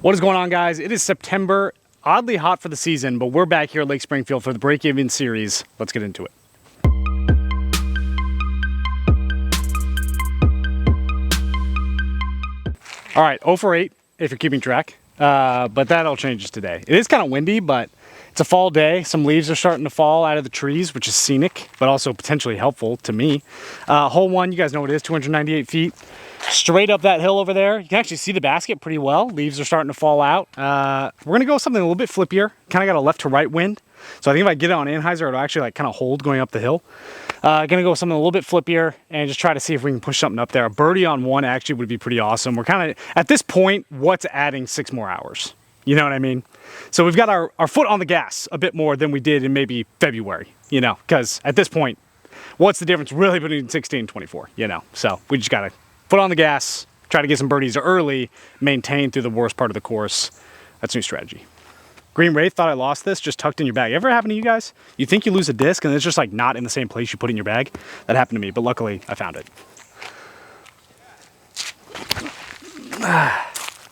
What is going on, guys? It is September, oddly hot for the season, but we're back here at Lake Springfield for the break-even series. Let's get into it. All right, 0 for 8 if you're keeping track, but that all changes today. It is kind of windy, but it's a fall day. Some leaves are starting to fall out of the trees, which is scenic, but also potentially helpful to me. Hole 1, you guys know what it is, 298 feet. Straight up that hill over there. You can actually see the basket pretty well. Leaves are starting to fall out. We're gonna go with something a little bit flippier. Kind of got a left to right wind. So I think if I get it on anhyzer, it'll actually like kind of hold going up the hill. Gonna go with something a little bit flippier and just try to see if we can push something up there. A birdie on 1 actually would be pretty awesome. We're kind of, at this point, what's adding 6 more hours? You know what I mean? So we've got our foot on the gas a bit more than we did in maybe February, you know, because at this point, what's the difference really between 16 and 24, you know? So we just gotta foot on the gas, try to get some birdies early, maintain through the worst part of the course. That's new strategy. Green Wraith thought I lost this, just tucked in your bag. Ever happened to you guys? You think you lose a disc and it's just like not in the same place you put it in your bag? That happened to me, but luckily I found it.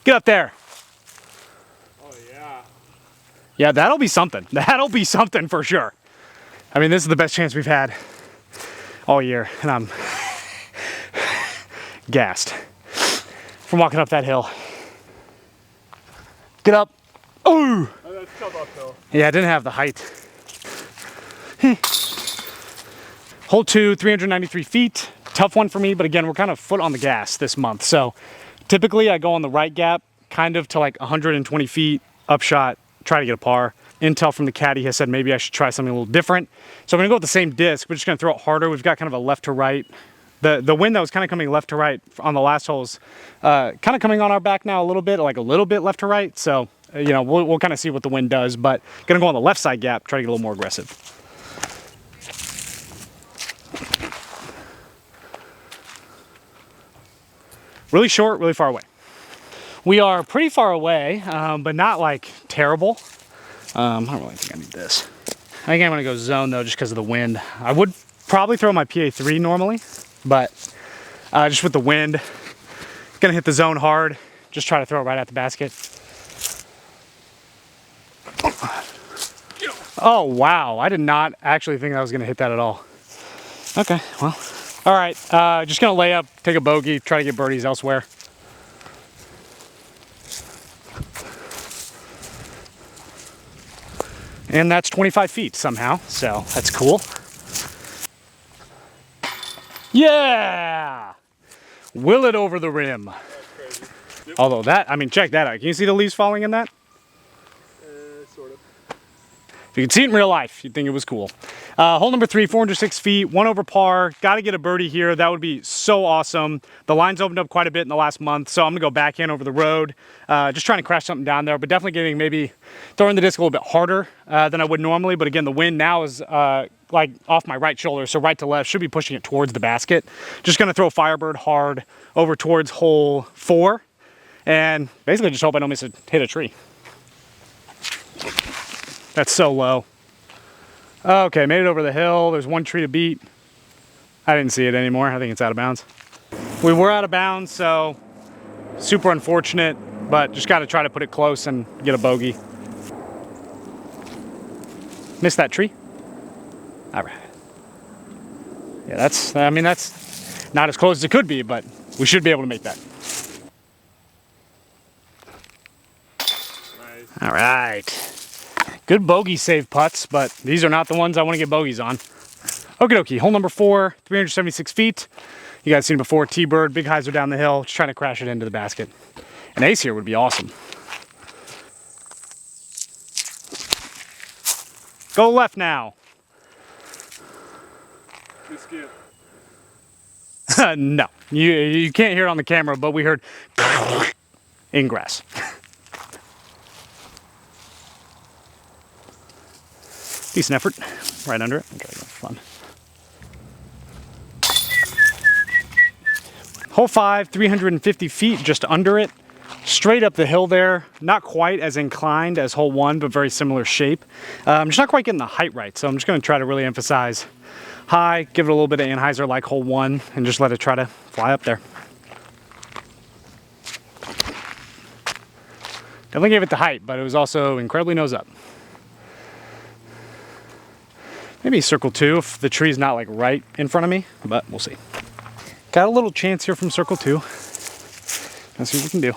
Get up there. Oh yeah. Yeah, that'll be something. That'll be something for sure. I mean, this is the best chance we've had all year, and I'm gassed from walking up that hill. Get up. Oh! That's tough uphill. Yeah, I didn't have the height. Hole 2, 393 feet. Tough one for me, but again, we're kind of foot on the gas this month. So typically I go on the right gap, kind of to like 120 feet, upshot, try to get a par. Intel from the caddy has said maybe I should try something a little different. So I'm gonna go with the same disc. We're just gonna throw it harder. We've got kind of a left to right. The wind that was kind of coming left to right on the last holes, kind of coming on our back now a little bit, like a little bit left to right. So, you know, we'll kind of see what the wind does, but gonna go on the left side gap, try to get a little more aggressive. Really short, really far away. We are pretty far away, but not like terrible. I don't really think I need this. I think I'm gonna go zone though, just because of the wind. I would probably throw my PA3 normally, but just with the wind, gonna hit the zone hard. Just try to throw it right at the basket. Oh wow, I did not actually think I was gonna hit that at all. Okay, well, all right. Just gonna lay up, take a bogey, try to get birdies elsewhere. And that's 25 feet somehow, so that's cool. Yeah! Will it over the rim. That's crazy. Yep. Although that, I mean, check that out. Can you see the leaves falling in that? Sort of. If you could see it in real life, you'd think it was cool. Hole number 3, 406 feet, 1 over par. Got to get a birdie here. That would be so awesome. The line's opened up quite a bit in the last month, so I'm gonna go backhand over the road. Just trying to crash something down there, but definitely getting maybe throwing the disc a little bit harder than I would normally. But again, the wind now is like off my right shoulder, so right to left, should be pushing it towards the basket. Just gonna throw Firebird hard over towards hole 4, and basically just hope I don't miss hit a tree. That's so low. Okay, made it over the hill. There's 1 tree to beat. I didn't see it anymore. I think it's out of bounds. We were out of bounds, so super unfortunate, but just got to try to put it close and get a bogey. Missed that tree. All right. Yeah, that's not as close as it could be, but we should be able to make that. Nice. All right. Good bogey save putts, but these are not the ones I want to get bogeys on. Okie dokie, hole number 4, 376 feet. You guys seen it before, T-bird, big hyzer down the hill, just trying to crash it into the basket. An ace here would be awesome. Go left now. Good skip. No, you can't hear it on the camera, but we heard in grass. Decent effort, right under it. I'll try to go for fun. Hole 5, 350 feet, just under it. Straight up the hill there, not quite as inclined as hole 1, but very similar shape. I'm just not quite getting the height right, so I'm just gonna try to really emphasize high, give it a little bit of anhyzer like hole 1, and just let it try to fly up there. Definitely gave it the height, but it was also incredibly nose up. Maybe circle 2 if the tree's not like right in front of me, but we'll see. Got a little chance here from circle 2. Let's see what we can do.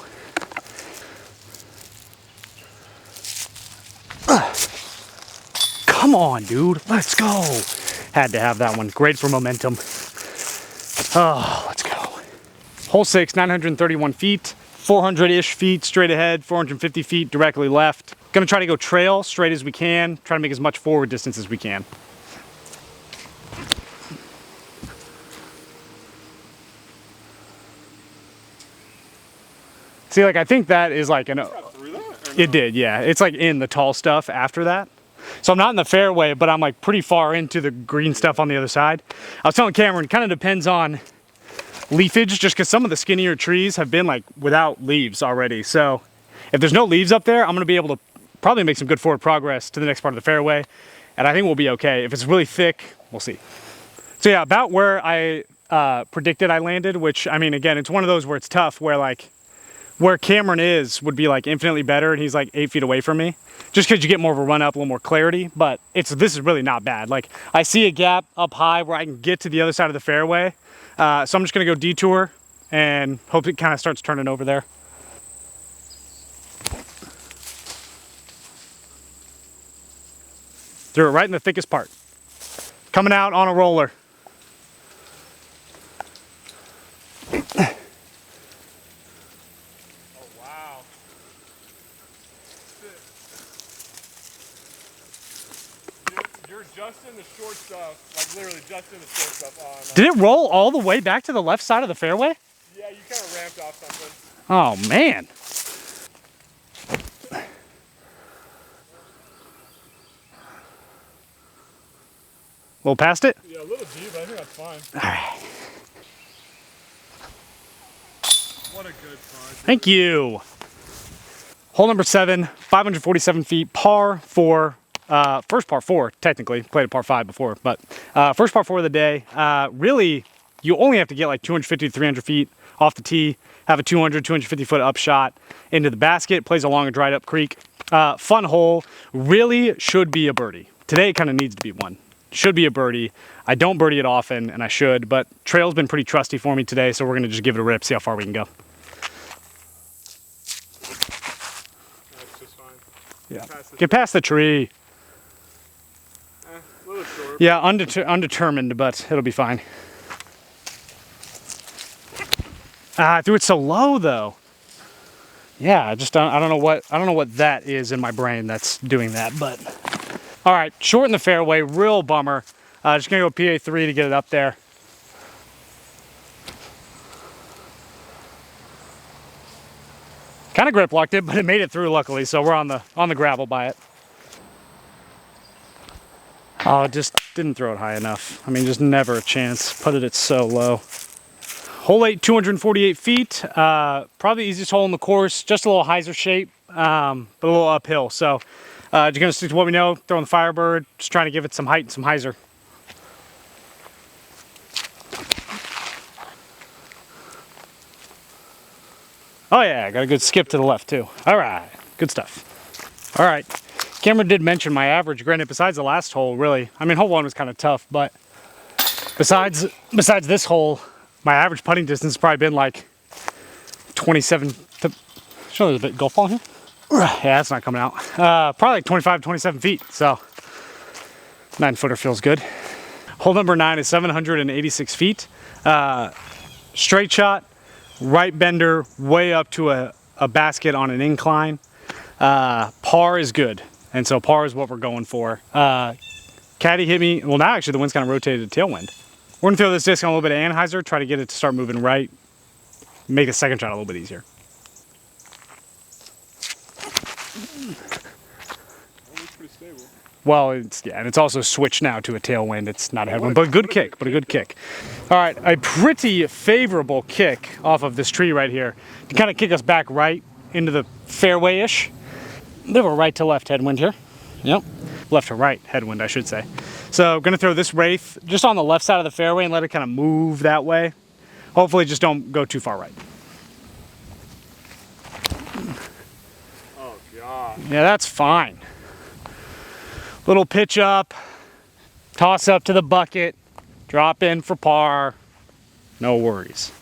Come on, dude. Let's go. Had to have that one. Great for momentum. Oh, let's go. Hole 6, 931 feet, 400-ish feet straight ahead, 450 feet directly left. Gonna try to go trail straight as we can, try to make as much forward distance as we can. See, like, I think that is like it did, yeah. It's like in the tall stuff after that. So I'm not in the fairway, but I'm like pretty far into the green stuff on the other side. I was telling Cameron, kind of depends on leafage, just because some of the skinnier trees have been like without leaves already. So if there's no leaves up there, I'm gonna be able to probably make some good forward progress to the next part of the fairway. And I think we'll be okay. If it's really thick, we'll see. So yeah, about where I predicted I landed, which, I mean, again, it's one of those where it's tough, where like, where Cameron is would be like infinitely better, and he's like 8 feet away from me, just because you get more of a run up, a little more clarity. But this is really not bad. Like, I see a gap up high where I can get to the other side of the fairway, so I'm just gonna go detour and hope it kind of starts turning over there. Threw it right in the thickest part. Coming out on a roller. Just in the short stuff, like literally just in the short stuff on. Did it roll all the way back to the left side of the fairway? Yeah, you kind of ramped off something. Oh, man. A little past it? Yeah, a little deep, but I think that's fine. All right. What a good find. Thank you. Hole number 7, 547 feet, par 4. First par 4, technically. Played a par 5 before, but first par 4 of the day. Really, you only have to get like 250 to 300 feet off the tee, have a 200, 250 foot up shot into the basket, plays along a dried up creek. Fun hole, really should be a birdie. Today it kind of needs to be one. Should be a birdie. I don't birdie it often, and I should, but trail's been pretty trusty for me today, so we're gonna just give it a rip, see how far we can go. That's just fine. Yeah, get past the tree. A little short. Yeah, undetermined, but it'll be fine. I threw it so low though. Yeah, I don't know what that is in my brain that's doing that, but all right, short in the fairway, real bummer. Just gonna go PA3 to get it up there. Kind of grip locked it, but it made it through luckily, so we're on the gravel by it. Oh, just didn't throw it high enough. I mean, just never a chance. Putted it so low. Hole 8, 248 feet. Probably the easiest hole in the course. Just a little hyzer shape, but a little uphill. So just gonna stick to what we know. Throwing the Firebird. Just trying to give it some height and some hyzer. Oh yeah, got a good skip to the left too. All right, good stuff. All right, Cameron did mention my average. Granted, besides the last hole, really, I mean, hole 1 was kind of tough, but besides this hole, my average putting distance has probably been like 27. Show there's a bit golf ball here. Yeah, that's not coming out. Probably like 25, 27 feet. So 9-footer feels good. Hole number 9 is 786 feet. Straight shot. Right bender, way up to a basket on an incline. Par is good, and so par is what we're going for. Caddy hit me, well now actually the wind's kind of rotated to tailwind. We're gonna throw this disc on a little bit of anhyzer, try to get it to start moving right, make the second shot a little bit easier. Pretty stable. Well, and it's also switched now to a tailwind. It's not a headwind, but a good kick, a good kick. All right, a pretty favorable kick off of this tree right here to kind of kick us back right into the fairway-ish. We have a right to left headwind here. Yep, left to right headwind, I should say. So I'm gonna throw this Wraith just on the left side of the fairway and let it kind of move that way. Hopefully just don't go too far right. Oh Yeah. Yeah, that's fine. Little pitch up, toss up to the bucket, drop in for par. No worries.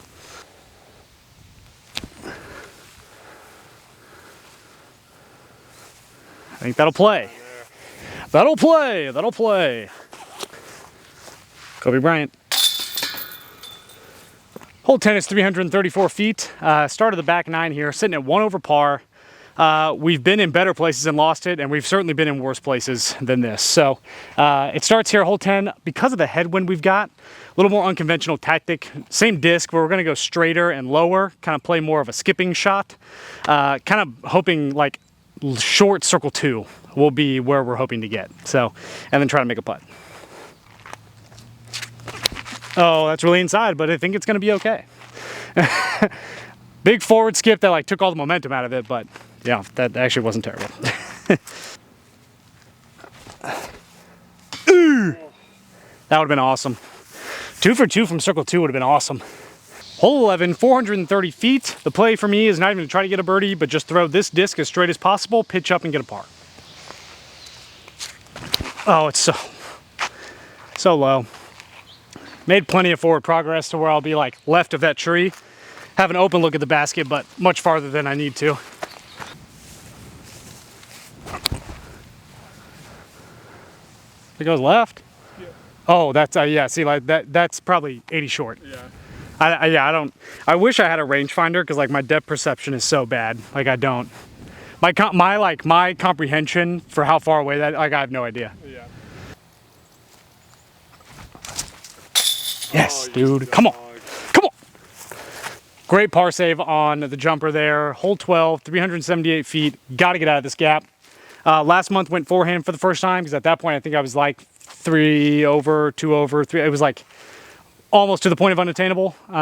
I think that'll play. That'll play. That'll play. Kobe Bryant. Hole 10 is 334 feet. Started the back nine here, sitting at 1 over par. We've been in better places and lost it, and we've certainly been in worse places than this. So it starts here, hole 10, because of the headwind we've got. A little more unconventional tactic. Same disc, but we're going to go straighter and lower, kind of play more of a skipping shot. Kind of hoping like short circle 2 will be where we're hoping to get. So, and then try to make a putt. Oh, that's really inside, but I think it's going to be okay. Big forward skip that like took all the momentum out of it, but yeah, that actually wasn't terrible. Ooh, that would have been awesome. 2 for 2 from circle 2 would have been awesome. Hole 11, 430 feet. The play for me is not even to try to get a birdie, but just throw this disc as straight as possible, pitch up and get a par. Oh, it's so low. Made plenty of forward progress to where I'll be like left of that tree. Have an open look at the basket, but much farther than I need to. It goes left? Yeah. Oh, that's, yeah, see, like that's probably 80 short. Yeah. I wish I had a rangefinder because like my depth perception is so bad. Like I don't. My comprehension for how far away that, like I have no idea. Yeah. Yes, dude, come on. Come on. Great par save on the jumper there. Hole 12, 378 feet. Got to get out of this gap. Last month went forehand for the first time because at that point I think I was like 3 over, 2 over, 3. It was like almost to the point of unattainable. But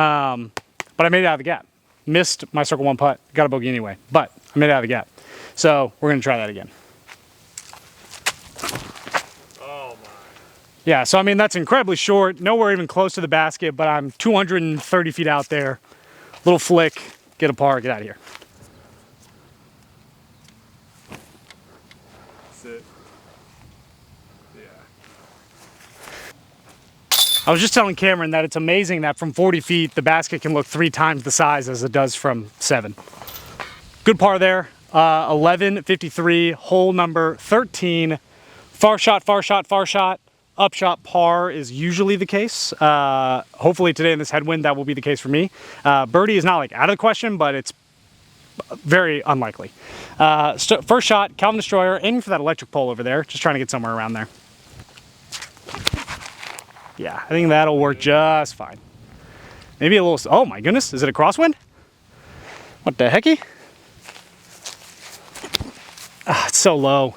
I made it out of the gap. Missed my circle 1 putt. Got a bogey anyway, but I made it out of the gap. So we're going to try that again. Oh my. Yeah, so I mean, that's incredibly short. Nowhere even close to the basket, but I'm 230 feet out there. Little flick, get a par, get out of here. Sit. Yeah. I was just telling Cameron that it's amazing that from 40 feet, the basket can look 3 times the size as it does from 7. Good par there. 11:53, hole number 13. Far shot, far shot, far shot. Upshot par is usually the case. Hopefully today in this headwind, that will be the case for me. Birdie is not like out of the question, but it's very unlikely. First shot, Calvin Destroyer, aiming for that electric pole over there. Just trying to get somewhere around there. Yeah, I think that'll work just fine. Maybe a little, oh my goodness, is it a crosswind? What the hecky? Ah, it's so low.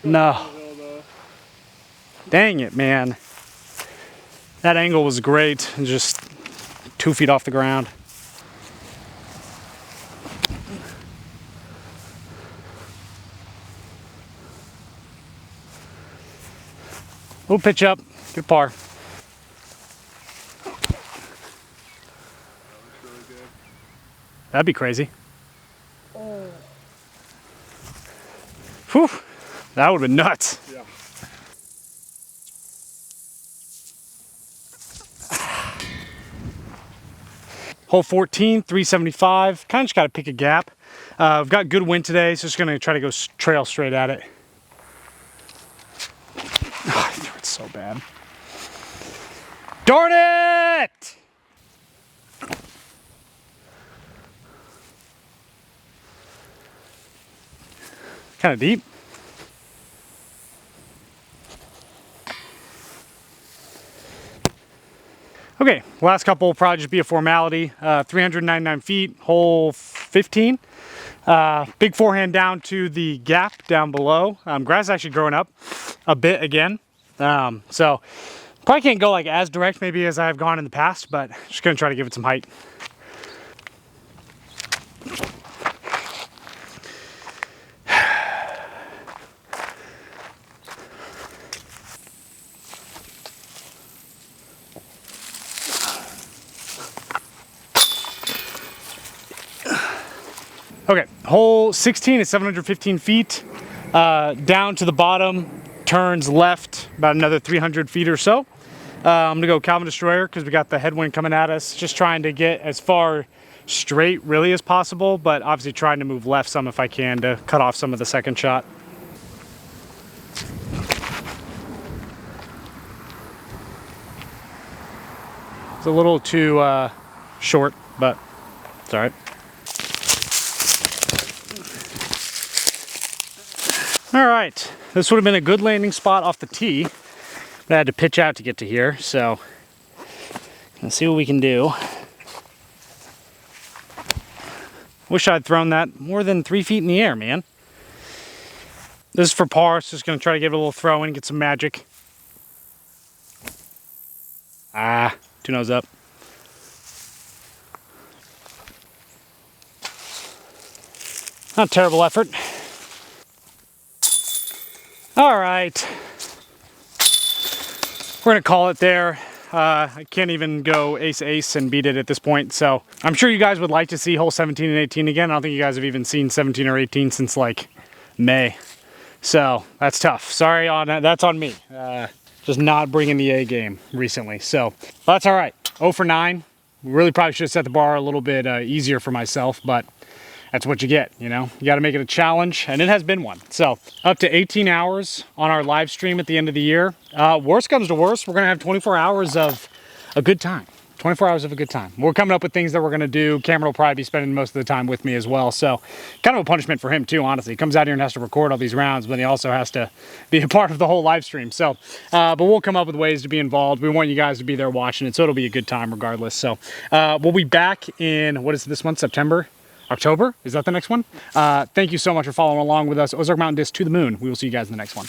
No. Dang it, man. That angle was great. Just 2 feet off the ground. Little pitch up, good par. That looks really good. That'd be crazy. Whew, that would have been nuts. Yeah. Hole 14, 375. Kind of just got to pick a gap. I've got good wind today, so just going to try to go trail straight at it. Oh, I threw it so bad. Darn it! Kind of deep. Okay, last couple will probably just be a formality. 399 feet, hole 15. Big forehand down to the gap down below. Grass is actually growing up a bit again. So probably can't go like as direct maybe as I've gone in the past, but just gonna try to give it some height. Okay, Hole 16 is 715 feet. Down to the bottom, turns left about another 300 feet or so. I'm gonna go Calvin Destroyer because we got the headwind coming at us. Just trying to get as far straight really as possible, but obviously trying to move left some if I can to cut off some of the second shot. It's a little too short, but it's all right. All right, this would have been a good landing spot off the tee, but I had to pitch out to get to here, so let's see what we can do. Wish I'd thrown that more than 3 feet in the air, man. This is for par, so just gonna try to give it a little throw in, get some magic. Ah, 2 nose up. Not a terrible effort. All right. We're gonna call it there. I can't even go ace-ace and beat it at this point, so I'm sure you guys would like to see hole 17 and 18 again. I don't think you guys have even seen 17 or 18 since like May. So that's tough. Sorry on that. That's on me. Just not bringing the A game recently. So that's all right. 0 for 9. Really probably should have set the bar a little bit easier for myself, but that's what you get, you know? You got to make it a challenge, and it has been one. So up to 18 hours on our live stream at the end of the year. Worst comes to worst, we're going to have 24 hours of a good time. 24 hours of a good time. We're coming up with things that we're going to do. Cameron will probably be spending most of the time with me as well. So kind of a punishment for him too, honestly. He comes out here and has to record all these rounds, but he also has to be a part of the whole live stream. So, but we'll come up with ways to be involved. We want you guys to be there watching it, so it'll be a good time regardless. So we'll be back in, what is this one, September? October? Is that the next one? Thank you so much for following along with us. Ozark Mountain Disc to the moon. We will see you guys in the next one.